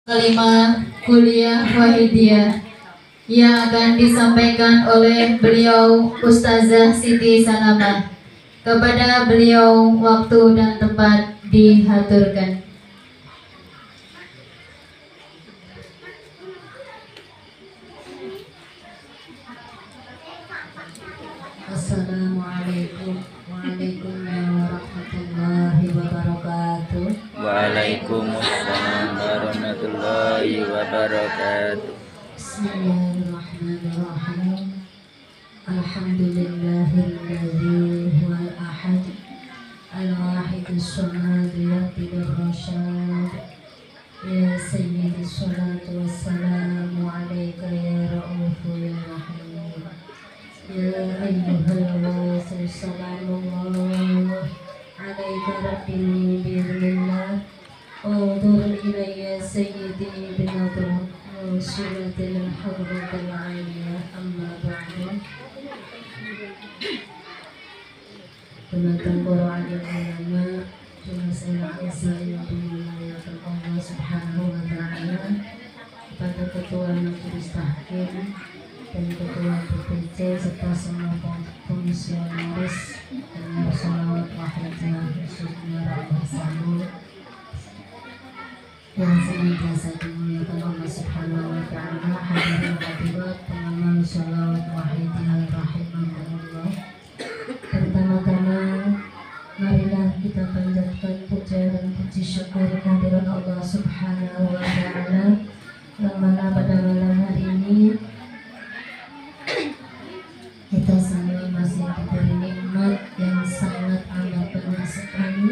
kelima kuliah Wahidiyah yang akan disampaikan oleh beliau Ustazah Siti Sanama. Kepada beliau waktu dan tempat dihaturkan. Assalamualaikum warahmatullahi wabarakatuh. Waalaikumsalam warahmatullahi wabarakatuh. Bismillahirrahmanirrahim. Alhamdulillahilladzi huwal ahad al-wahidus samad yahdir rasyad. Ya sayyidi sholatu wassalamu alaika ya ra'ufu ya rahim. Ya ayyuhal wasil salamullah alaika rabbi bi'idhnillah. Undur ilayya sayyidi binadru suratil hadratil aliyah amma ba'du. Penonton Quran yang ulama, Jumasalah Isa yang dimuliakan Allah Subhanahu wa Ta'ala, kepada Ketua Majelis Tahkim dan Ketua PPC serta semua komisionaris dan salawat wahidiyah khususnya Rabbah Samu yang senantiasa dimuliakan Allah Subhanahu wa Ta'ala. Hadirin hadirat pengamal salawat wahidiyah rahimahumullah. Pertama-tama marilah kita panjatkan puja dan puji syukur kehadirat Allah Subhanahu wa Ta'ala yang mana pada malam hari ini kita semua masih diberi nikmat yang sangat amat banyak sekali.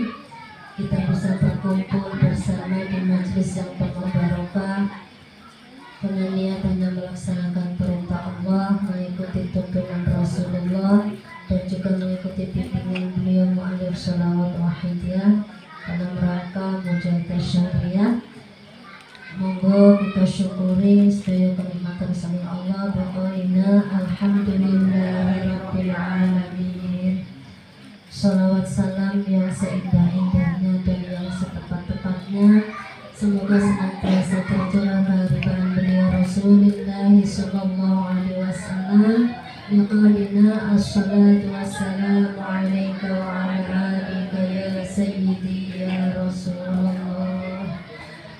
Kita bisa berkumpul bersama di majelis yang penuh barokah dengan niat hanya melaksanakan perintah Allah, mengikuti tuntunan Rasulullah dan juga mengikuti bimbingan beliau mu'alif sholawat wahidiyah dalam rangka mujahadah syariah. Monggo kita syukuri sedaya kenikmatan sang Allah berqaulina alhamdulillahirabbil alamin. Sholawat salam yang seindah-indahnya dan yang setepat-tepatnya semoga senantiasa tercurah kehadiran beliau Rasulullah sallallahu alaihi wasallam. Biqaulina assalatu wassalamu alaika wa ala alika ya sayyidi ya Rasulullah.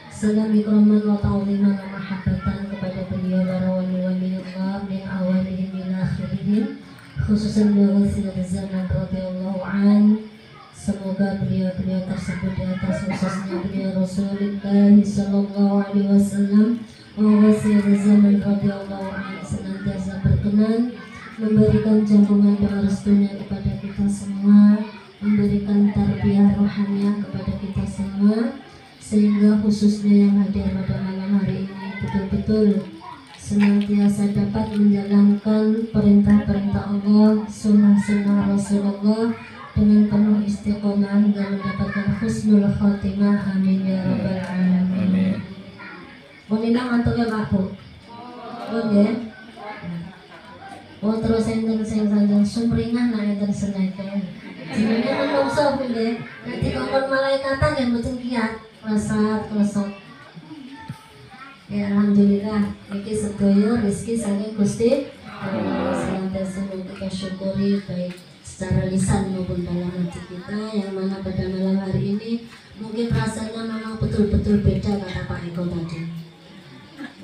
Salam ikraman wa ta'ziman wa mahabbatan kepada beliau para wali-waliullah min awalihim ila akhirihim, khususan beliau Sayyid Zaman radhiyallahu an. Semoga beliau-beliau tersebut di atas khususnya beliau Rasulullah sallallahu alaihi wasallam wa Sayyid Zaman radhiyallahu an senantiasa berkenan memberikan jamungan doa restunya kepada kita semua, memberikan tarbiyah rohaniah kepada kita semua, sehingga khususnya yang hadir pada malam hari ini betul-betul senantiasa dapat menjalankan perintah-perintah Allah, sunnah-sunnah Rasulullah dengan penuh istiqomah hingga mendapatkan husnul khotimah. Amin ya rabbal alamin. Monina ngantuk ya Pak Bu? Oke. Oh terus enten sing sanjang sumringah nek enten seneken. Jenenge menungso Bu nggih. Nek dikongkon malaikatan nggih mboten kiat. Klasat. Ya alhamdulillah iki sedaya rezeki saking Gusti Allah. Senantiasa kita syukuri baik secara lisan maupun dalam hati kita, yang mana pada malam hari ini mungkin rasanya memang betul-betul beda kata Pak Eko tadi.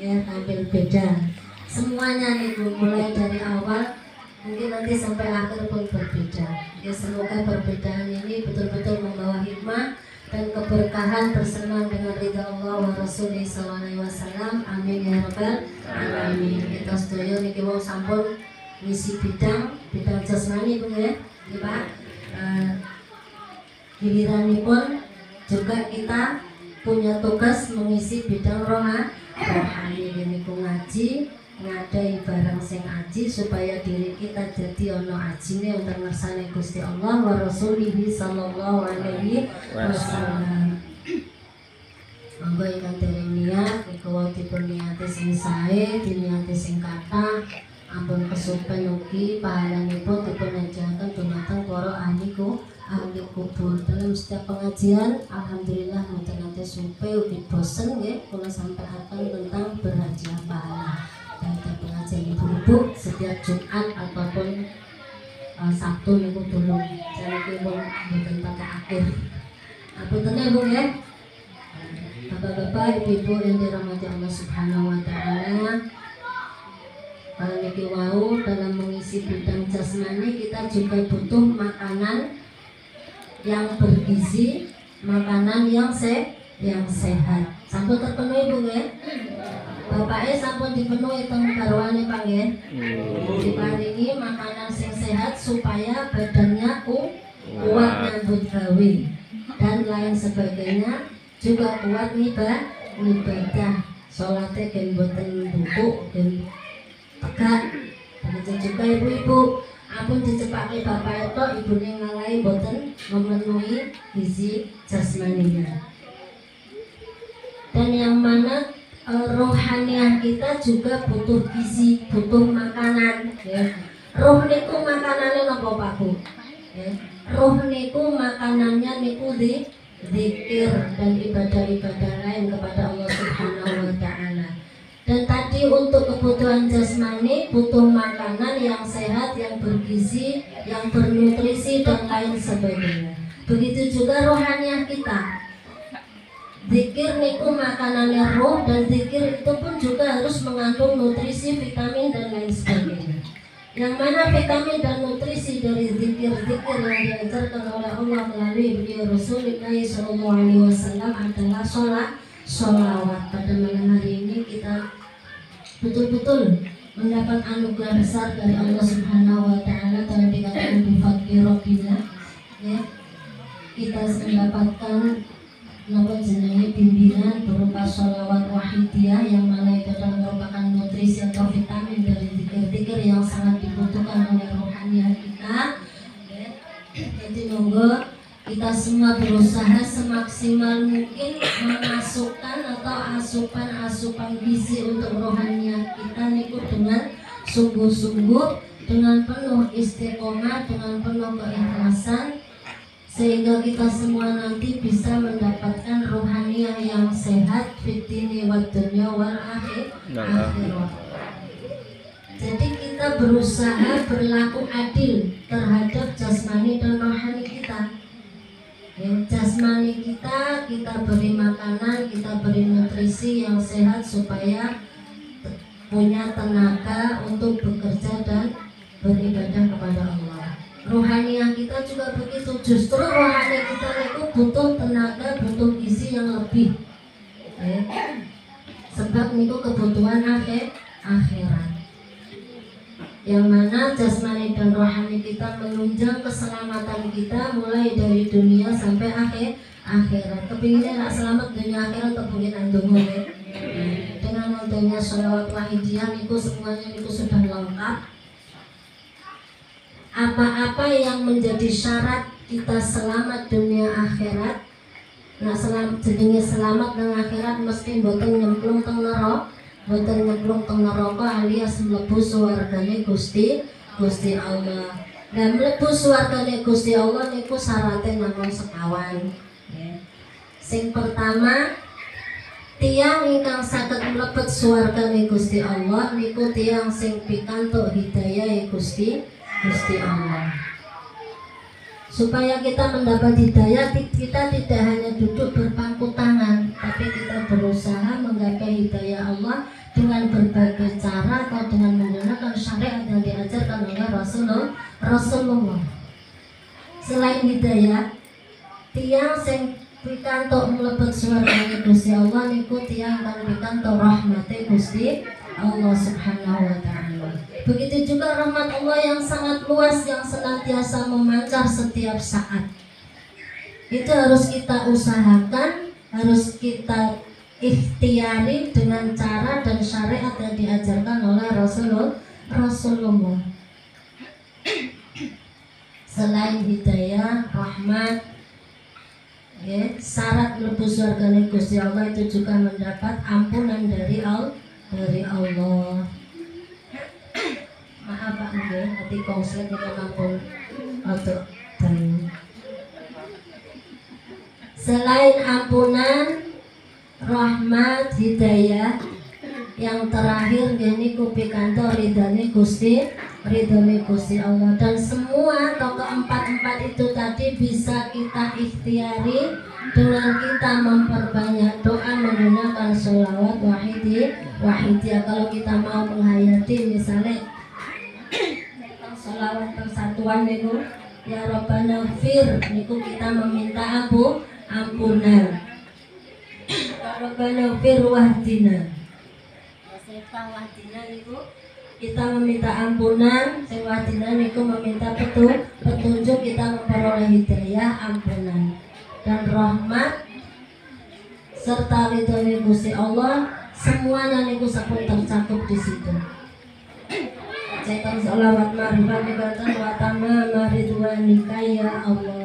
Ya tampil beda. Semuanya nih Bu, mulai dari awal mungkin nanti sampai akhir pun berbeda. Ya semoga perbedaan ini betul-betul membawa hikmah dan keberkahan bersenang dengan ridha Allah wa Rasulih sallallahu alaihi wasallam. Amin ya rabbal alamin. Kita sedaya niki wau sampun ngisi bidang jasmani Bu ya. Nggih Pak. Giliranipun juga kita punya tugas mengisi bidang rohani. Niku ngaji, ngadai barang sing aji supaya diri kita jadi ono ajine untuk ngersane Gusti Allah wa Rasulihi sallallahu alaihi wasallam. Monggo ingkang dereng niat niku dipun niati sing sae, diniati sing kathah, ampun kesupen ugi pahalanipun dipun ajaken dumateng para ahli kubur. dalam setiap pengajian alhamdulillah mboten nate supe ugi bosen nggih kula sampaikan tentang berhadiah pahala. Pada pengajian ibu-ibu setiap Jumat ataupun Sabtu niku tulung saniki pun mboten pakai akhir. Apunten ya Bu ya. Bapak-bapak, ibu-ibu yang dirahmati Allah Subhanahu wa taala. Niki wau dalam mengisi bidang jasmani kita juga butuh makanan yang bergizi, makanan yang sehat. Sampun terpenuhi Bu nggih? Bapaknya sampun dipenuhi teng garwane Pak nggih. Diparingi makanan sing sehat supaya badannya kuat nyambut gawe dan lain sebagainya, juga kuat ibadah. Salate gen boten bubuk gen tegak. Begitu juga ibu-ibu, ampun dicepake bapak itu ibune ngalahi boten memenuhi gizi jasmaninya. Dan yang mana rohaniah kita juga butuh gizi, butuh makanan ya. Roh niku makanannya napa Pak Bu? Ya. Roh niku makanannya niku zikir dan ibadah-ibadah lain kepada Allah Subhanahu wa taala. Dan tadi untuk kebutuhan jasmani butuh makanan yang sehat, yang bergizi, yang bernutrisi dan lain sebagainya. Begitu juga rohaniah kita. Zikir niku makanannya roh, dan zikir itu pun juga harus mengandung nutrisi, vitamin dan lain sebagainya. Yang mana vitamin dan nutrisi dari zikir-zikir yang diajarkan oleh Allah melalui beliau Rasulullah SAW adalah sholawat. Pada malam hari ini kita betul-betul mendapat anugerah besar dari Allah Subhanahu wa taala dan dikatakan bi fadli rabbina ya. Kita mendapatkan nama jenenge bimbingan berupa sholawat wahidiyah yang mana itu adalah merupakan nutrisi atau vitamin dari zikir-zikir yang sangat dibutuhkan oleh rohaniah kita ya. Jadi monggo kita semua berusaha semaksimal mungkin memasukkan atau asupan gizi untuk rohaniah kita niku dengan sungguh-sungguh, dengan penuh istiqomah, dengan penuh keikhlasan, sehingga kita semua nanti bisa mendapatkan rohaniah yang sehat fitini wa dunya wal akhirah. Jadi kita berusaha berlaku adil terhadap jasmani dan rohani kita. Ya, jasmani kita beri makanan, kita beri nutrisi yang sehat supaya punya tenaga untuk bekerja dan beribadah kepada Allah. Rohaniah kita juga begitu. Justru rohani kita itu butuh tenaga, butuh gizi yang lebih ya. Sebab itu kebutuhan akhirat. Yang mana jasmani dan rohani kita menunjang keselamatan kita mulai dari dunia sampai akhirat. Kepinginnya nak selamat dunia akhirat terbukti andungu ya. Dengan adanya sholawat wahidiyah itu semuanya itu sudah lengkap. Apa-apa yang menjadi syarat kita selamat dunia akhirat, nah selamat dengan akhirat mesti boten nyemplung teng neraka. Boten nyemplung teng neraka alias mlebu swargane Gusti Allah. Dan mlebu swargane Gusti Allah niku syaratnya namung sekawan. Ya. Sing pertama, tiang ingkang saged mlebet swargane Gusti Allah niku tiang sing pikantuk hidayah Gusti Allah. Supaya kita mendapat hidayah, kita tidak hanya duduk berpangku tangan, tapi kita berusaha menggapai hidayah Allah dengan berbagai cara atau dengan menggunakan syariat yang diajarkan oleh Rasulullah. Selain hidayah, tiang sing pikantuk mlebet swargane Gusti Allah niku tiang kang pikantuk rahmate Gusti Allah Subhanahu wa taala. Begitu juga rahmat Allah yang sangat luas yang senantiasa memancar setiap saat. Itu harus kita usahakan, harus kita ikhtiari dengan cara dan syariat yang diajarkan oleh Rasulullah. Selain hidayah, rahmat, ya, syarat mlebu surgane Gusti Allah itu juga mendapat ampunan dari Allah. Maaf Pak nggih, hati konslet kita ampun untuk dan Selain ampunan, rahmat, hidayah, yang terakhir gini kupikanto ridhone Gusti Allah. Dan semua atau keempat-empat itu tadi bisa kita ikhtiari dengan kita memperbanyak doa menggunakan sholawat wahidiyah. Kalau kita mau menghayati misalnya sholawat persatuan niku ya Rabbana fir niku kita meminta ampunan. Ya Rabbana fir wahdina. Wahdina niku kita meminta ampunan, wahdina niku meminta petunjuk, kita memperoleh hidayah, ampunan dan rahmat serta ridho Gusti Allah, semuanya niku sampun tercakup di situ. Cetan sholawat marifat dikatakan wa tamama ridwanika ya Allah.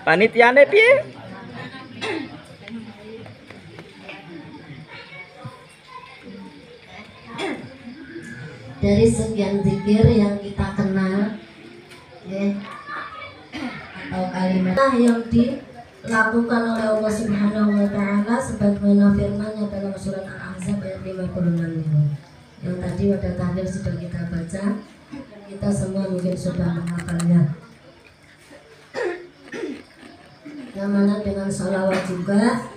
Panitiane piye? Dari sekian zikir yang kita kenal ya, atau kalimat yang dilakukan oleh Allah Subhanahu wa taala sebagaimana firman-Nya dalam surat Al-Ahzab ayat 56 itu. Yang tadi pada tahlil sudah kita baca, kita semua mungkin sudah menghafalnya. Yang mana dengan sholawat juga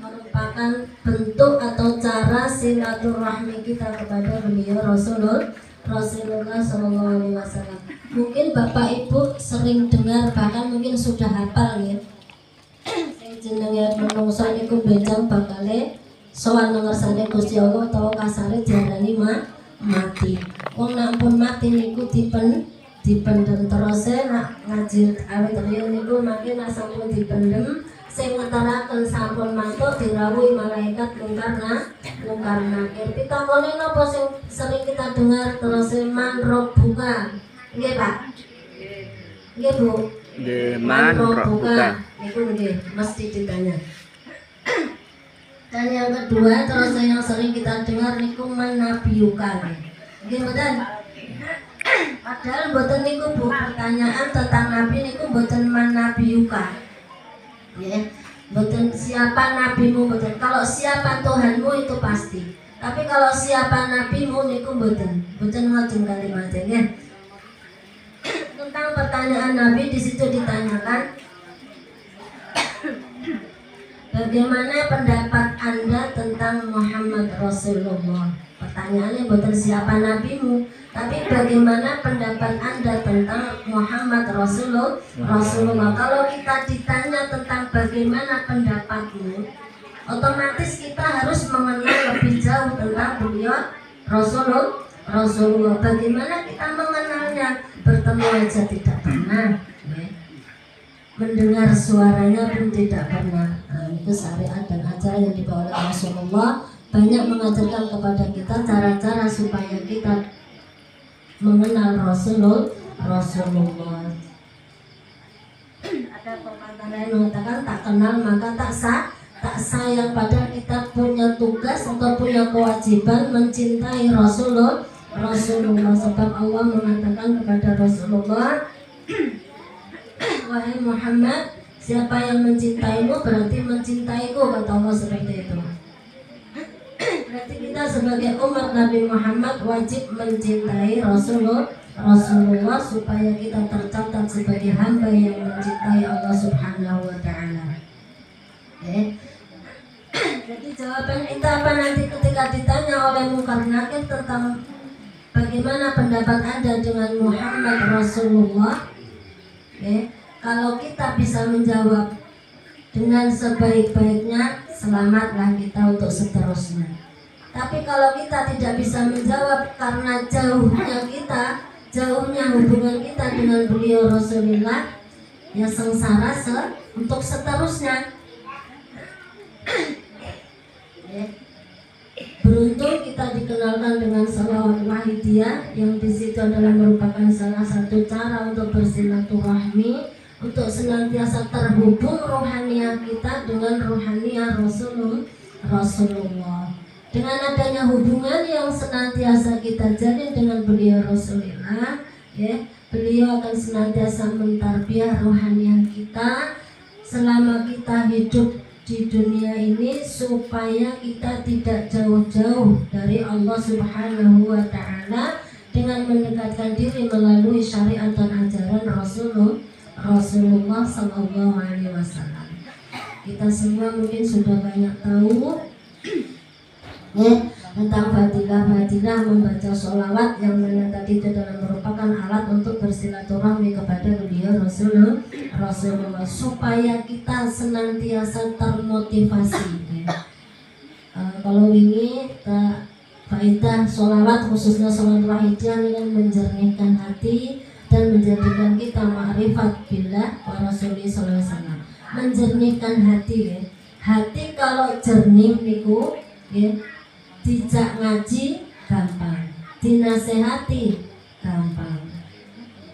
merupakan bentuk atau cara silaturahmi kita kepada beliau Rasulullah SAW. Mungkin Bapak Ibu sering dengar, bahkan mungkin sudah hafal ya. Sing jenenge menungso niku benjang bakale sowan ngersane Gusti Allah utawa kasare diarani mati. Wong nek pun mati niku dipendem terus nak ngaji awet riyo niku makin sampun dipendem sing ngetaraken sampun mantuk dirawuhi malaikat mungkar nakir. Pitakone napa sing sering kita dengar terus man robbuka. Nggih Pak. Nggih Bu. Nggih man robbuka. Niku nggih mesti ditanya. Dan yang kedua terus yang sering kita dengar niku man nabiyuka. Nggih mboten? Padahal mboten niku Bu, pertanyaan tentang nabi niku mboten man nabiyuka. Ya, mboten siapa nabimu mboten. Kalau siapa Tuhanmu itu pasti. Tapi kalau siapa nabimu niku mboten. Mboten ngoten kalimatnya ya. Tentang pertanyaan nabi di situ ditanyakan bagaimana pendapat Anda tentang Muhammad Rasulullah? Pertanyaannya bukan siapa nabimu, tapi bagaimana pendapat Anda tentang Muhammad Rasulullah. Kalau kita ditanya tentang bagaimana pendapatmu, otomatis kita harus mengenal lebih jauh tentang beliau Rasulullah. Bagaimana kita mengenalnya? Bertemu aja tidak pernah, ya. Mendengar suaranya pun tidak pernah. Itu syariat dan ajaran yang dibawa oleh Rasulullah banyak mengajarkan kepada kita cara-cara supaya kita mengenal Rasulullah. Ada pepatah lain mengatakan tak kenal maka tak sayang. Padahal kita punya tugas atau punya kewajiban mencintai Rasulullah. Sebab Allah mengatakan kepada Rasulullah, wahai Muhammad, siapa yang mencintaimu berarti mencintaiku, kata Allah seperti itu. Berarti kita sebagai umat Nabi Muhammad wajib mencintai Rasulullah supaya kita tercatat sebagai hamba yang mencintai Allah Subhanahu wa taala. Jadi jawaban kita apa nanti ketika ditanya oleh Mungkar Nakir tentang bagaimana pendapat Anda dengan Muhammad Rasulullah? Kalau kita bisa menjawab dengan sebaik-baiknya, selamatlah kita untuk seterusnya. Tapi kalau kita tidak bisa menjawab karena jauhnya hubungan kita dengan beliau Rasulullah, ya sengsara untuk seterusnya. Beruntung kita dikenalkan dengan sholawat wahidiyah yang di situ adalah merupakan salah satu cara untuk bersilaturahmi untuk senantiasa terhubung rohaniah kita dengan rohaniah Rasulullah. Dengan adanya hubungan yang senantiasa kita jalin dengan beliau Rasulullah, ya, beliau akan senantiasa mentarbiyah rohaniah kita selama kita hidup di dunia ini, supaya kita tidak jauh-jauh dari Allah Subhanahu wa Ta'ala dengan mendekatkan diri melalui syariat dan ajaran Rasulullah Sallallahu Alaihi Wasallam. Kita semua mungkin sudah banyak tahu ya, tentang fadilah membaca sholawat, yang mana tadi itu adalah merupakan alat untuk bersilaturahmi kepada beliau Rasulullah, supaya kita senantiasa termotivasi ya. Kalau ini faedah sholawat, khususnya sholawat wahidiyah, dengan menjernihkan hati dan menjadikan kita ma'rifat billah wa rasulih sallallahu alaihi wasallam. Menjernihkan hati ya. Hati kalau jernih niku ya, dijak ngaji gampang, dinasehati gampang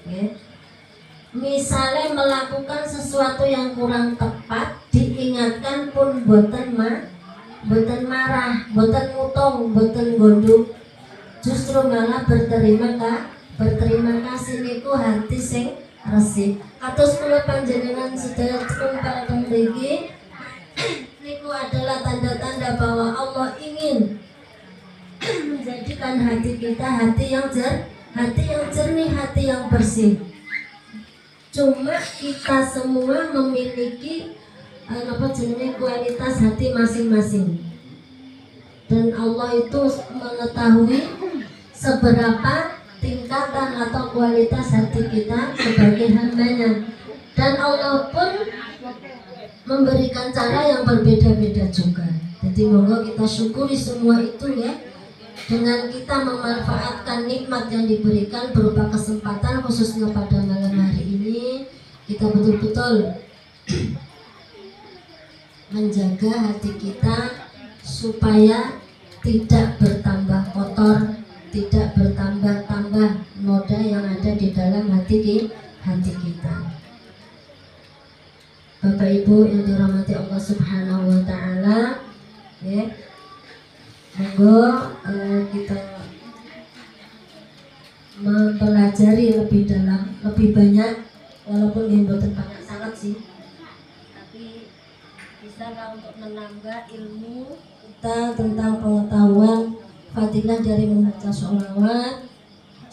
ya. Misalnya melakukan sesuatu yang kurang tepat, diingatkan pun boten marah, boten ngutung, boten gondok, justru malah berterima kasih niku hati sing resik. Kados kula panjenengan sedaya kumpul teng mriki niku adalah tanda-tanda bahwa Allah ingin menjadikan hati kita hati yang jernih, hati yang bersih. Cuma kita semua memiliki kualitas hati masing-masing, dan Allah itu mengetahui seberapa tingkatan atau kualitas hati kita sebagai hambanya, dan Allah pun memberikan cara yang berbeda-beda juga. Jadi monggo kita syukuri semua itu ya, dengan kita memanfaatkan nikmat yang diberikan berupa kesempatan, khususnya pada malam hari ini kita betul-betul menjaga hati kita supaya tidak bertambah kotor, tidak bertambah-tambah noda yang ada di dalam hati kita. Bapak Ibu yang dirahmati Allah Subhanahu wa Ta'ala ya, monggo kita mempelajari lebih dalam, lebih banyak, walaupun yang boten banyak sangat sih, tapi bisa lah untuk menambah ilmu kita tentang pengetahuan fadilah dari membaca sholawat,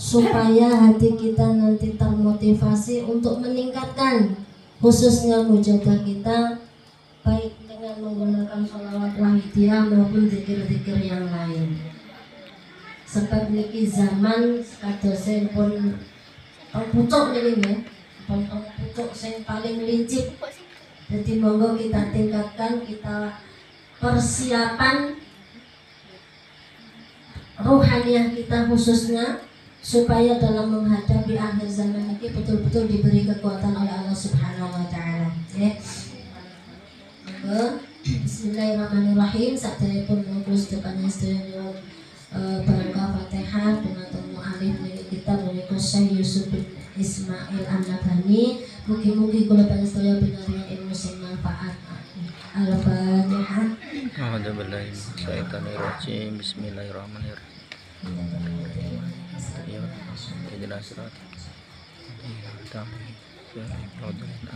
supaya hati kita nanti termotivasi untuk meningkatkan khususnya mujadah kita, baik dengan menggunakan sholawat wahidiyah maupun zikir-zikir yang lain. Sebab niki zaman kadosen pun pucuk niki ya, pucuk sing paling lincip. Jadi monggo kita tingkatkan, kita persiapan rohaniah kita khususnya, supaya dalam menghadapi akhir zaman ini betul-betul diberi kekuatan oleh Allah Subhanahu wa Ta'ala ya. Bismillahirrahmanirrahim. Sadanipun mengurus depannya sedaya barokah Fatihah dengan temu alif dari kita menika Syekh Yusuf bin Ismail An-Nabhani. Mugi-mugi kula panjenengan pinaringan ilmu sing manfaat. Al-Fatihah. A'udzubillahi minasyaitonir rajim. Bismillahirrahmanirrahim.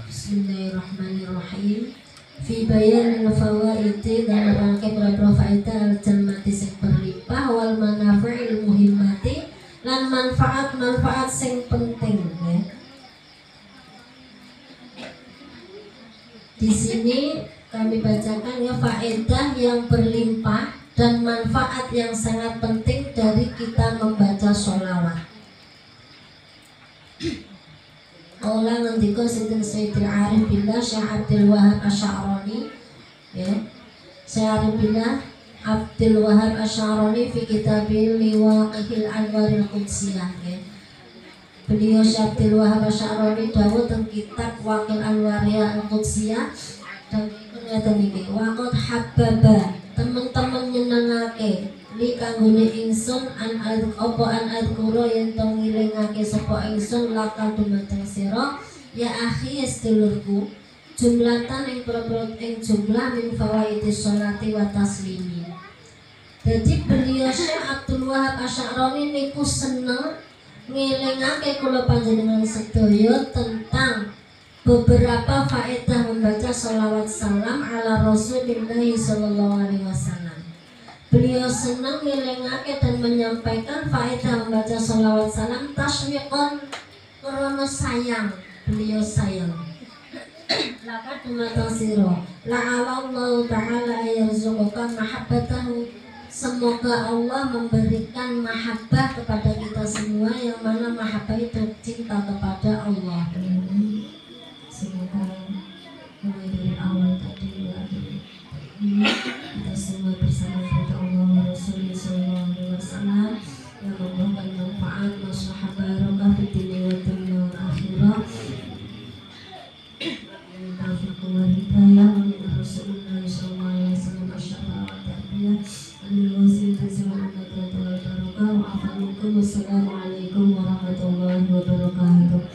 Bismillahirrahmanirrahim. Fi bayan al-fawaid, dan rangkai beberapa faedah al-jalmati sing berlimpah, wal manafi'il muhimmati, lan manfaat-manfaat sing penting ya. Di sini kami bacakan ya, faedah yang berlimpah dan manfaat yang sangat penting dari kita membaca sholawat. Kaulah ngendika sinten Sayyidil Arif Billah Syekh Abdul Wahab Asy'arani ya. Syekh Arif Billah Abdul Wahab Asy'arani fi kitabil Liwaqihil Anwaril Qudsiyah ya. Beliau Syekh Abdul Wahab Asy'arani dawuh teng kitab Waqil Anwariyah Al-Qudsiyah, dan ngeten iki, waqad habbaba, teman-teman nyenengake li kanggone ingsun an adqapa an adqura yen to ngilingake sapa ingsun laka dumateng sira Ya akhi sedulurku, jumlatan ing perut ing jumlah min fawaidis sholati wa taslimi. Jadi beliau Syekh Abdul Wahab Asy'arani niku seneng ngelingake kula panjenengan sedaya tentang beberapa faedah membaca sholawat salam ala Rasulillah sallallahu alaihi wasallam. Beliau senang ngelingake dan menyampaikan faedah membaca sholawat salam taswiqon karena sayang. Beliau sayang. Laka dumateng sira la'alallahu ta'ala yarzuquka mahabbatahu. Semoga Allah memberikan mahabbah kepada kita semua, yang mana mahabbah itu cinta kepada Allah. Semoga mulai dari awal tadi kita semua bersama kepada Allah wa Rasulullah sallallahu alaihi wasallam yang membawakan manfaat maslahah barokah fid dunya wa dunya wal akhirah. Taufiq wal hidayah wa min Rasulullah sallallahu alaihi wasallam asyara wa tarbiyah alil wasil zaman nadratul barakah wa afanikum. Wassalamualaikum warahmatullahi wabarakatuh.